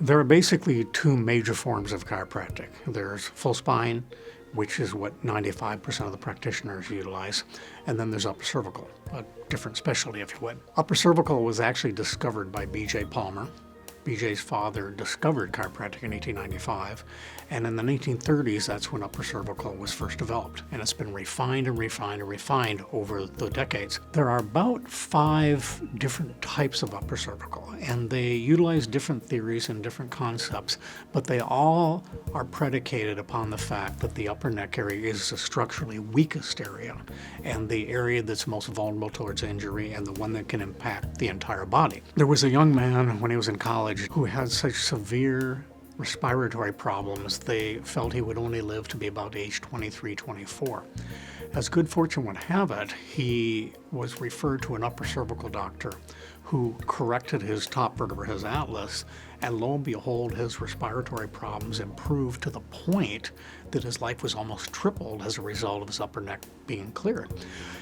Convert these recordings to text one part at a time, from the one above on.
There are basically two major forms of chiropractic. There's full spine, which is what 95% of the practitioners utilize, and then there's upper cervical, a different specialty if you would. Upper cervical was actually discovered by B.J. Palmer. B.J.'s father discovered chiropractic in 1895, and in the 1930s, that's when upper cervical was first developed, and it's been refined and refined and refined over the decades. There are about 5 different types of upper cervical, and they utilize different theories and different concepts, but they all are predicated upon the fact that the upper neck area is the structurally weakest area, and the area that's most vulnerable towards injury, and the one that can impact the entire body. There was a young man when he was in college who had such severe respiratory problems, they felt he would only live to be about age 23, 24. As good fortune would have it, he was referred to an upper cervical doctor who corrected his top vertebra, his atlas, and lo and behold, his respiratory problems improved to the point that his life was almost tripled as a result of his upper neck being cleared.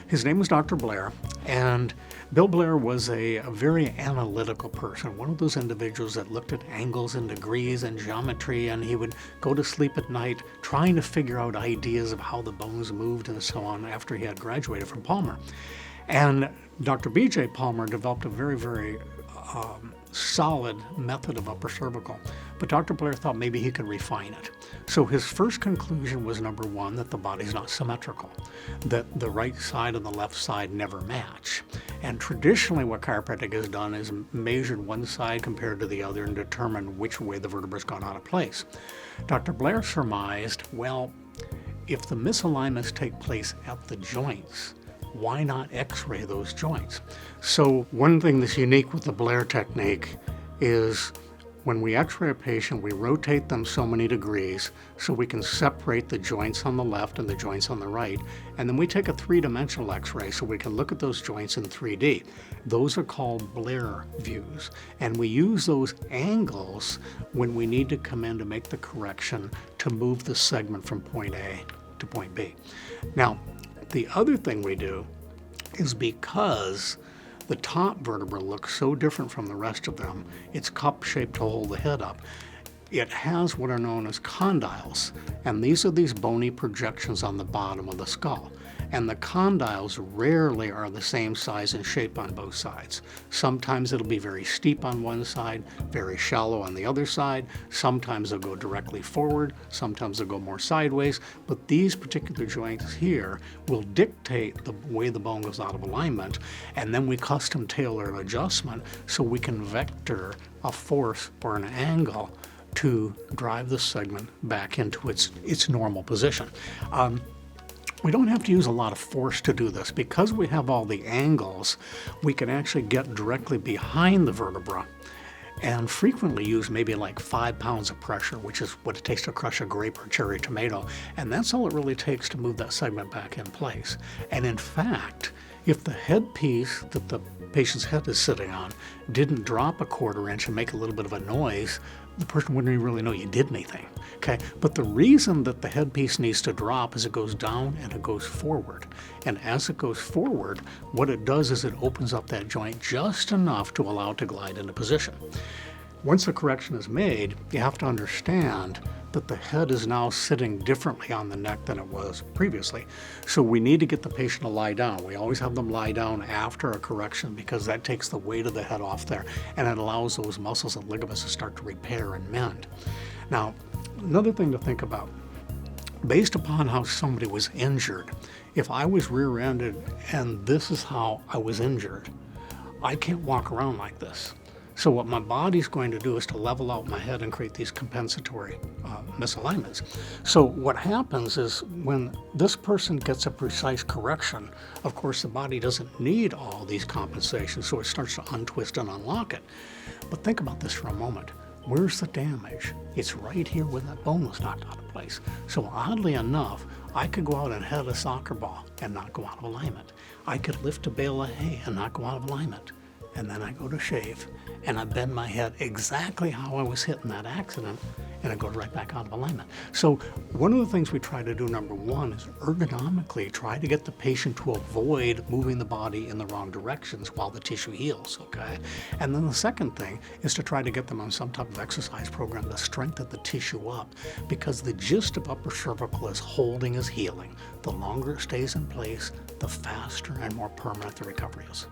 His name was Dr. Blair, and Bill Blair was a very analytical person, one of those individuals that looked at angles and degrees and geometry, and he would go to sleep at night trying to figure out ideas of how the bones moved and so on after he had graduated from Palmer. And Dr. B.J. Palmer developed a very solid method of upper cervical, but Dr. Blair thought maybe he could refine it. So his first conclusion was, number one, that the body's not symmetrical, that the right side and the left side never match. And traditionally what chiropractic has done is measured one side compared to the other and determined which way the vertebra's gone out of place. Dr. Blair surmised, well, if the misalignments take place at the joints, why not x-ray those joints? So one thing that's unique with the Blair technique is when we x-ray a patient, we rotate them so many degrees so we can separate the joints on the left and the joints on the right. And then we take a 3-dimensional x-ray so we can look at those joints in 3D. Those are called Blair views. And we use those angles when we need to come in to make the correction to move the segment from point A to point B. Now, the other thing we do is because the top vertebra looks so different from the rest of them, it's cup-shaped to hold the head up. It has what are known as condyles, and these are these bony projections on the bottom of the skull. And the condyles rarely are the same size and shape on both sides. Sometimes it'll be very steep on one side, very shallow on the other side. Sometimes they'll go directly forward, sometimes they'll go more sideways. But these particular joints here will dictate the way the bone goes out of alignment, and then we custom tailor an adjustment so we can vector a force or an angle to drive the segment back into its normal position. We don't have to use a lot of force to do this. Because we have all the angles, we can actually get directly behind the vertebra and frequently use maybe like 5 pounds of pressure, which is what it takes to crush a grape or cherry tomato. And that's all it really takes to move that segment back in place. And in fact, if the headpiece that the patient's head is sitting on didn't drop a 1/4 inch and make a little bit of a noise, the person wouldn't even really know you did anything, okay? But the reason that the headpiece needs to drop is it goes down and it goes forward. And as it goes forward, what it does is it opens up that joint just enough to allow it to glide into position. Once the correction is made, you have to understand that the head is now sitting differently on the neck than it was previously. So we need to get the patient to lie down. We always have them lie down after a correction because that takes the weight of the head off there and it allows those muscles and ligaments to start to repair and mend. Now, another thing to think about, based upon how somebody was injured, if I was rear-ended and this is how I was injured, I can't walk around like this. So what my body's going to do is to level out my head and create these compensatory misalignments. So what happens is when this person gets a precise correction, of course the body doesn't need all these compensations, so it starts to untwist and unlock it. But think about this for a moment. Where's the damage? It's right here where that bone was knocked out of place. So oddly enough, I could go out and head a soccer ball and not go out of alignment. I could lift a bale of hay and not go out of alignment. and then I go to shave, and I bend my head exactly how I was hit in that accident, and it goes right back out of alignment. So one of the things we try to do, number one, is ergonomically try to get the patient to avoid moving the body in the wrong directions while the tissue heals, okay? And then the second thing is to try to get them on some type of exercise program to strengthen the tissue up, because the gist of upper cervical is holding is healing. The longer it stays in place, the faster and more permanent the recovery is.